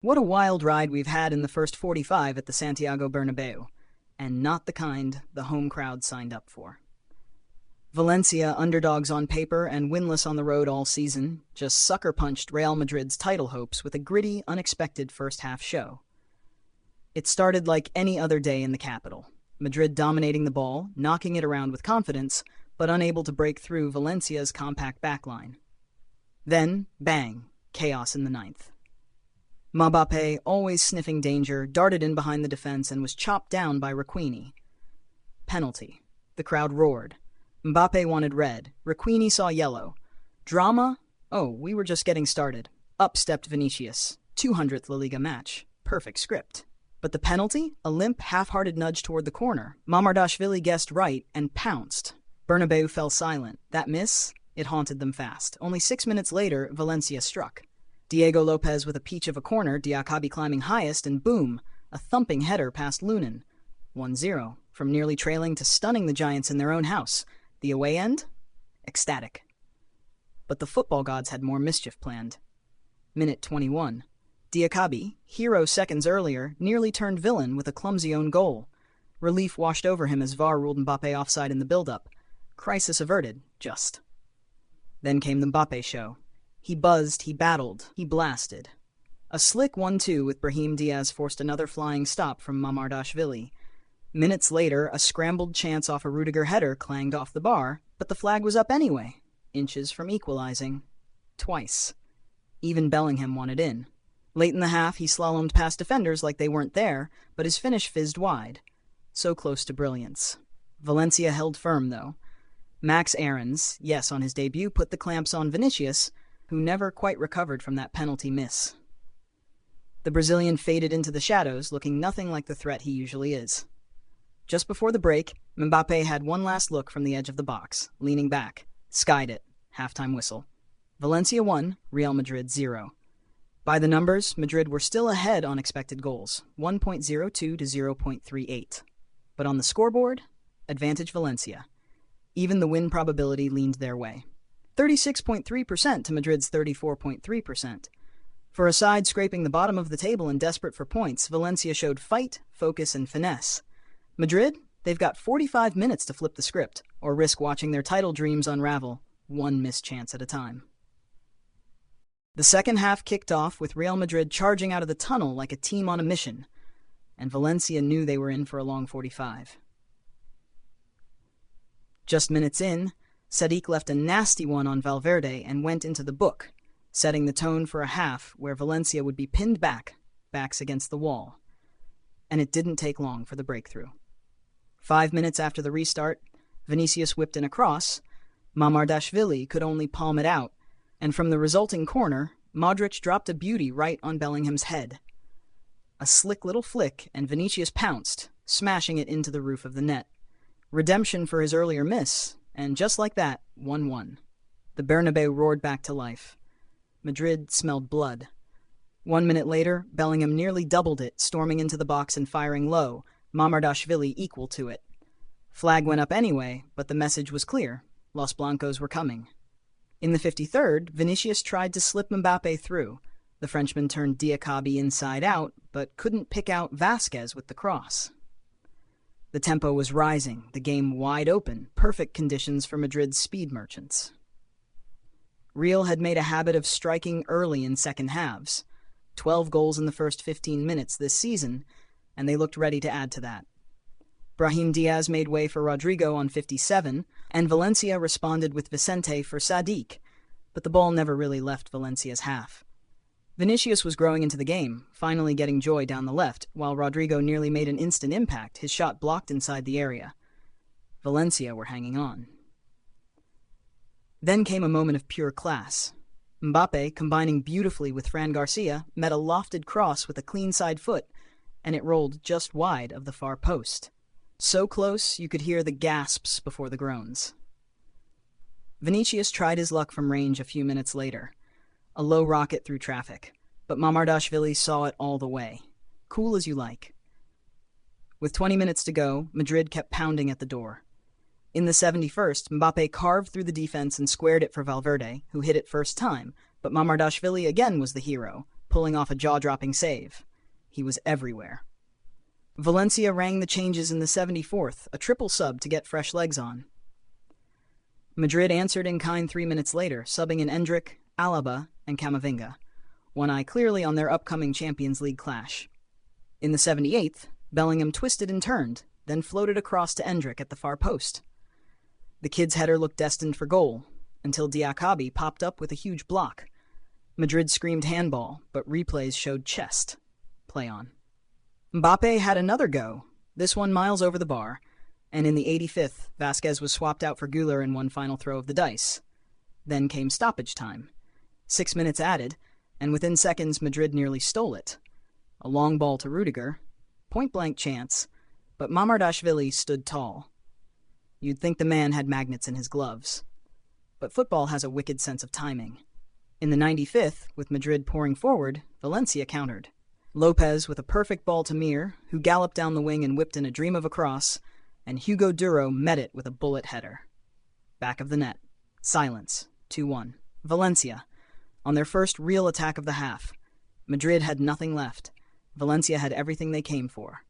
What a wild ride we've had in the first 45 at the Santiago Bernabéu, and not the kind the home crowd signed up for. Valencia, underdogs on paper and winless on the road all season, just sucker-punched Real Madrid's title hopes with a gritty, unexpected first-half show. It started like any other day in the capital. Madrid dominating the ball, knocking it around with confidence, but unable to break through Valencia's compact backline. Then, bang, chaos in the ninth. Mbappe, always sniffing danger, darted in behind the defense and was chopped down by Requini. Penalty. The crowd roared. Mbappe wanted red. Requini saw yellow. Drama? Oh, we were just getting started. Up stepped Vinicius. 200th La Liga match. Perfect script. But the penalty? A limp, half-hearted nudge toward the corner. Mamardashvili guessed right and pounced. Bernabéu fell silent. That miss? It haunted them fast. Only 6 minutes later, Valencia struck. Diego Lopez with a peach of a corner, Diakabi climbing highest, and boom, a thumping header past Lunin. 1-0, from nearly trailing to stunning the Giants in their own house. The away end? Ecstatic. But the football gods had more mischief planned. Minute 21. Diakabi, hero seconds earlier, nearly turned villain with a clumsy own goal. Relief washed over him as VAR ruled Mbappe offside in the build-up. Crisis averted, just. Then came the Mbappe show. He buzzed, he battled, he blasted. A slick 1-2 with Brahim Diaz forced another flying stop from Mamardashvili. Minutes later, a scrambled chance off a Rudiger header clanged off the bar, but the flag was up anyway, inches from equalizing. Twice. Even Bellingham wanted in. Late in the half, he slalomed past defenders like they weren't there, but his finish fizzed wide. So close to brilliance. Valencia held firm, though. Max Aarons, yes, on his debut, put the clamps on Vinicius, who never quite recovered from that penalty miss. The Brazilian faded into the shadows, looking nothing like the threat he usually is. Just before the break, Mbappe had one last look from the edge of the box, leaning back, skied it, halftime whistle. Valencia 1, Real Madrid 0. By the numbers, Madrid were still ahead on expected goals, 1.02 to 0.38. But on the scoreboard, advantage Valencia. Even the win probability leaned their way. 36.3% to Madrid's 34.3%. For a side scraping the bottom of the table and desperate for points, Valencia showed fight, focus, and finesse. Madrid, they've got 45 minutes to flip the script, or risk watching their title dreams unravel, one missed chance at a time. The second half kicked off with Real Madrid charging out of the tunnel like a team on a mission, and Valencia knew they were in for a long 45. Just minutes in, Sadiq left a nasty one on Valverde and went into the book, setting the tone for a half where Valencia would be pinned back, backs against the wall. And it didn't take long for the breakthrough. 5 minutes after the restart, Vinicius whipped in a cross, Mamardashvili could only palm it out, and from the resulting corner, Modric dropped a beauty right on Bellingham's head. A slick little flick, and Vinicius pounced, smashing it into the roof of the net. Redemption for his earlier miss, and just like that, 1-1. The Bernabéu roared back to life. Madrid smelled blood. 1 minute later, Bellingham nearly doubled it, storming into the box and firing low, Mamardashvili equal to it. Flag went up anyway, but the message was clear. Los Blancos were coming. In the 53rd, Vinicius tried to slip Mbappe through. The Frenchman turned Diakabi inside out, but couldn't pick out Vasquez with the cross. The tempo was rising, the game wide open, perfect conditions for Madrid's speed merchants. Real had made a habit of striking early in second halves. 12 goals in the first 15 minutes this season, and they looked ready to add to that. Brahim Diaz made way for Rodrigo on 57, and Valencia responded with Vicente for Sadiq, but the ball never really left Valencia's half. Vinicius was growing into the game, finally getting joy down the left, while Rodrigo nearly made an instant impact, his shot blocked inside the area. Valencia were hanging on. Then came a moment of pure class. Mbappe, combining beautifully with Fran Garcia, met a lofted cross with a clean side foot, and it rolled just wide of the far post. So close you could hear the gasps before the groans. Vinicius tried his luck from range a few minutes later. A low rocket through traffic, but Mamardashvili saw it all the way. Cool as you like. With 20 minutes to go, Madrid kept pounding at the door. In the 71st, Mbappe carved through the defense and squared it for Valverde, who hit it first time, but Mamardashvili again was the hero, pulling off a jaw-dropping save. He was everywhere. Valencia rang the changes in the 74th, a triple sub to get fresh legs on. Madrid answered in kind 3 minutes later, subbing in Endrick, Alaba, and Camavinga, one eye clearly on their upcoming Champions League clash. In the 78th, Bellingham twisted and turned, then floated across to Endrick at the far post. The kid's header looked destined for goal, until Diakabi popped up with a huge block. Madrid screamed handball, but replays showed chest. Play on. Mbappe had another go, this one miles over the bar, and in the 85th, Vasquez was swapped out for Güler in one final throw of the dice. Then came stoppage time. 6 minutes added, and within seconds Madrid nearly stole it. A long ball to Rudiger, point-blank chance, but Mamardashvili stood tall. You'd think the man had magnets in his gloves. But football has a wicked sense of timing. In the 95th, with Madrid pouring forward, Valencia countered. Lopez with a perfect ball to Mir, who galloped down the wing and whipped in a dream of a cross, and Hugo Duro met it with a bullet header. Back of the net. Silence. 2-1. Valencia. On their first real attack of the half. Madrid had nothing left. Valencia had everything they came for.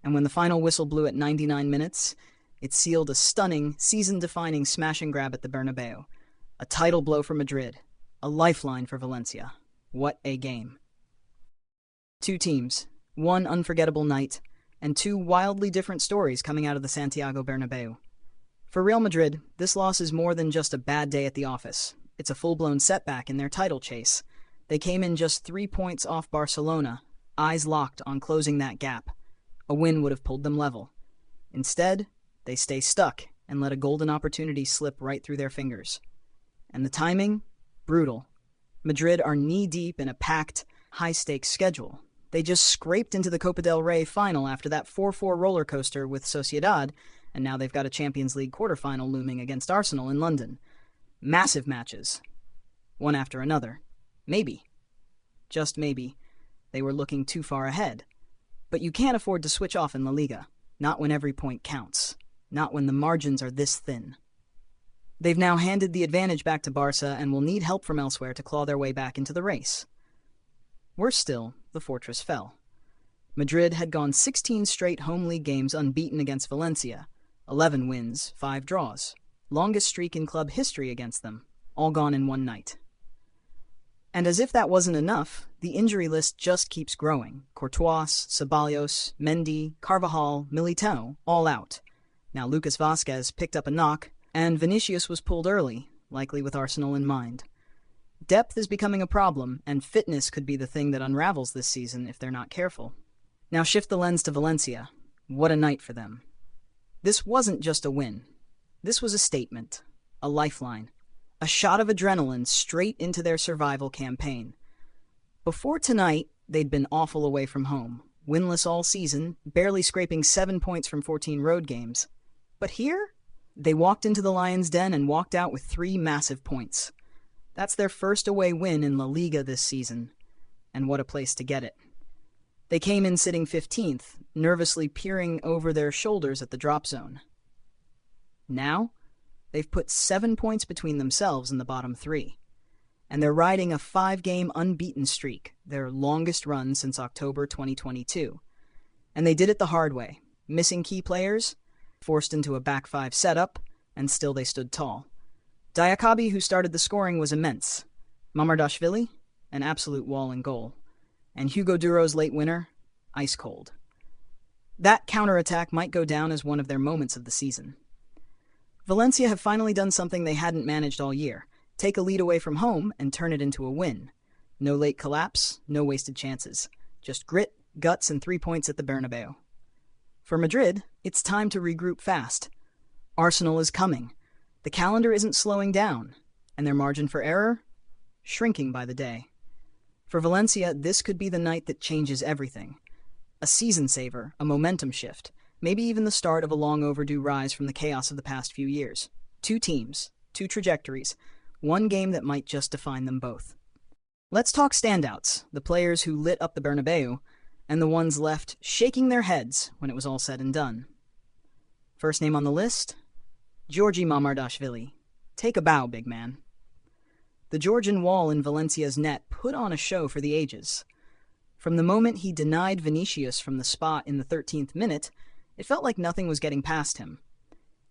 And when the final whistle blew at 99 minutes, it sealed a stunning, season-defining smash and grab at the Bernabéu. A title blow for Madrid. A lifeline for Valencia. What a game. Two teams, one unforgettable night, and two wildly different stories coming out of the Santiago Bernabéu. For Real Madrid, this loss is more than just a bad day at the office. It's a full-blown setback in their title chase. They came in just 3 points off Barcelona, eyes locked on closing that gap. A win would have pulled them level. Instead, they stay stuck and let a golden opportunity slip right through their fingers. And the timing? Brutal. Madrid are knee-deep in a packed, high-stakes schedule. They just scraped into the Copa del Rey final after that 4-4 roller coaster with Sociedad, and now they've got a Champions League quarterfinal looming against Arsenal in London. Massive matches. One after another. Maybe. Just maybe. They were looking too far ahead. But you can't afford to switch off in La Liga. Not when every point counts. Not when the margins are this thin. They've now handed the advantage back to Barca and will need help from elsewhere to claw their way back into the race. Worse still, the fortress fell. Madrid had gone 16 straight home league games unbeaten against Valencia. 11 wins, 5 draws. Longest streak in club history against them. All gone in one night. And as if that wasn't enough, the injury list just keeps growing. Courtois, Ceballos, Mendy, Carvajal, Militao, all out. Now Lucas Vasquez picked up a knock, and Vinicius was pulled early, likely with Arsenal in mind. Depth is becoming a problem, and fitness could be the thing that unravels this season if they're not careful. Now shift the lens to Valencia. What a night for them. This wasn't just a win. This was a statement, a lifeline, a shot of adrenaline straight into their survival campaign. Before tonight, they'd been awful away from home, winless all season, barely scraping 7 points from 14 road games. But here, they walked into the Lions' Den and walked out with 3 massive points. That's their first away win in La Liga this season, and what a place to get it. They came in sitting 15th, nervously peering over their shoulders at the drop zone. Now, they've put 7 points between themselves and the bottom 3, and they're riding a 5-game unbeaten streak, their longest run since October 2022. And they did it the hard way, missing key players, forced into a back 5 setup, and still they stood tall. Diakabi, who started the scoring, was immense. Mamardashvili, an absolute wall and goal. And Hugo Duro's late winner, ice cold. That counterattack might go down as one of their moments of the season. Valencia have finally done something they hadn't managed all year. Take a lead away from home and turn it into a win. No late collapse, no wasted chances. Just grit, guts, and 3 points at the Bernabéu. For Madrid, it's time to regroup fast. Arsenal is coming. The calendar isn't slowing down, and their margin for error? Shrinking by the day. For Valencia, this could be the night that changes everything. A season saver, a momentum shift, maybe even the start of a long overdue rise from the chaos of the past few years. 2 teams, 2 trajectories, one game that might just define them both. Let's talk standouts, the players who lit up the Bernabéu, and the ones left shaking their heads when it was all said and done. First name on the list? Georgi Mamardashvili. Take a bow, big man. The Georgian wall in Valencia's net put on a show for the ages. From the moment he denied Vinicius from the spot in the 13th minute, it felt like nothing was getting past him.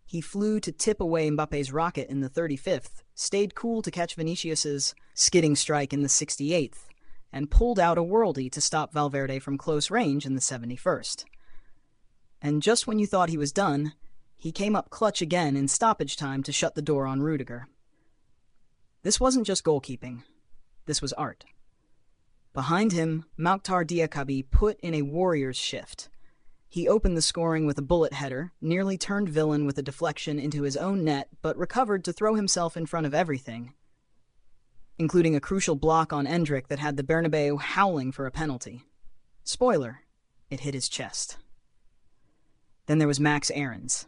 He flew to tip away Mbappe's rocket in the 35th, stayed cool to catch Vinicius's skidding strike in the 68th, and pulled out a worldie to stop Valverde from close range in the 71st. And just when you thought he was done, he came up clutch again in stoppage time to shut the door on Rudiger. This wasn't just goalkeeping. This was art. Behind him, Mokhtar Diakhaby put in a warrior's shift. He opened the scoring with a bullet header, nearly turned villain with a deflection into his own net, but recovered to throw himself in front of everything, including a crucial block on Endrick that had the Bernabéu howling for a penalty. Spoiler, it hit his chest. Then there was Max Aarons.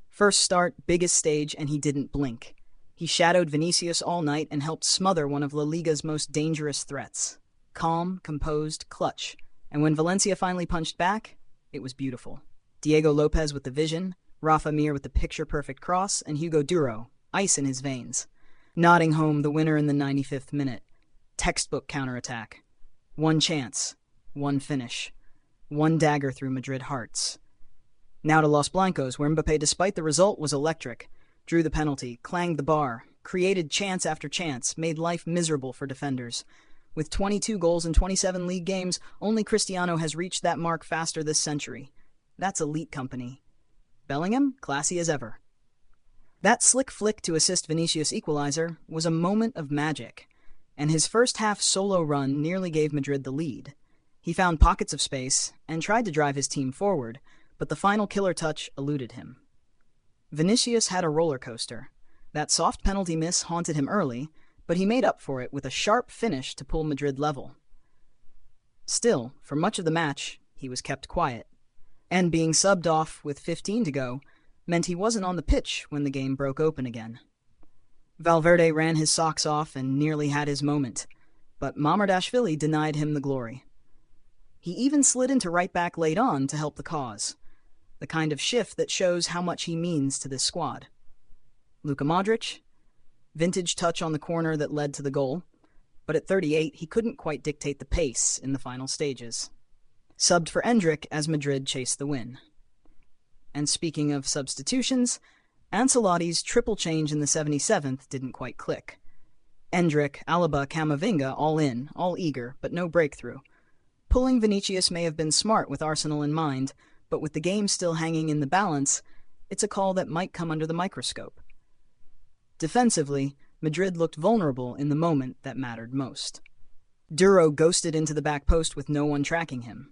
First start, biggest stage, and he didn't blink. He shadowed Vinicius all night and helped smother one of La Liga's most dangerous threats. Calm, composed, clutch. And when Valencia finally punched back, it was beautiful. Diego Lopez with the vision, Rafa Mir with the picture-perfect cross, and Hugo Duro, ice in his veins, nodding home the winner in the 95th minute. Textbook counterattack. One chance, one finish, one dagger through Madrid hearts. Now to Los Blancos, where Mbappe, despite the result, was electric. Drew the penalty, clanged the bar, created chance after chance, made life miserable for defenders. With 22 goals in 27 league games, only Cristiano has reached that mark faster this century. That's elite company. Bellingham, classy as ever. That slick flick to assist Vinicius' equalizer was a moment of magic, and his first-half solo run nearly gave Madrid the lead. He found pockets of space and tried to drive his team forward, but the final killer touch eluded him. Vinicius had a roller coaster. That soft penalty miss haunted him early, but he made up for it with a sharp finish to pull Madrid level. Still, for much of the match, he was kept quiet, and being subbed off with 15 to go meant he wasn't on the pitch when the game broke open again. Valverde ran his socks off and nearly had his moment, but Mamardashvili denied him the glory. He even slid into right back late on to help the cause, the kind of shift that shows how much he means to this squad. Luka Modric, vintage touch on the corner that led to the goal, but at 38 he couldn't quite dictate the pace in the final stages. Subbed for Endrick as Madrid chased the win. And speaking of substitutions, Ancelotti's triple change in the 77th didn't quite click. Endrick, Alaba, Camavinga all in, all eager, but no breakthrough. Pulling Vinicius may have been smart with Arsenal in mind, but with the game still hanging in the balance, it's a call that might come under the microscope. Defensively, Madrid looked vulnerable in the moment that mattered most. Duro ghosted into the back post with no one tracking him.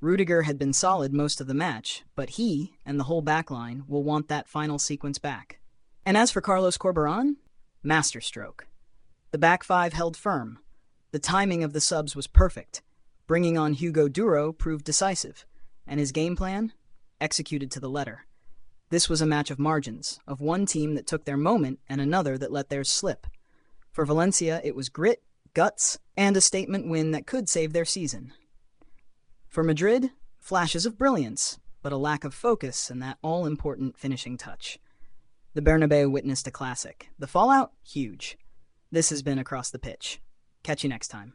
Rudiger had been solid most of the match, but he and the whole backline will want that final sequence back. And as for Carlos Corberán, masterstroke. The back five held firm. The timing of the subs was perfect. Bringing on Hugo Duro proved decisive, and his game plan executed to the letter. This was a match of margins, of one team that took their moment and another that let theirs slip. For Valencia, it was grit, guts, and a statement win that could save their season. For Madrid, flashes of brilliance, but a lack of focus and that all-important finishing touch. The Bernabéu witnessed a classic. The fallout, huge. This has been Across the Pitch. Catch you next time.